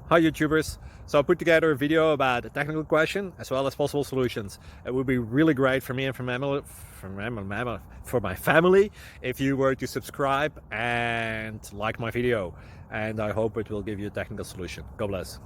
Hi YouTubers! So I put together a video about a technical question as well as possible solutions. It would be really great for me and for my family if you were to subscribe and like my video, and I hope it will give you a technical solution. God bless.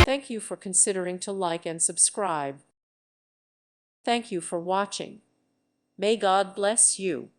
Thank you for considering to like and subscribe. Thank you for watching. May God bless you.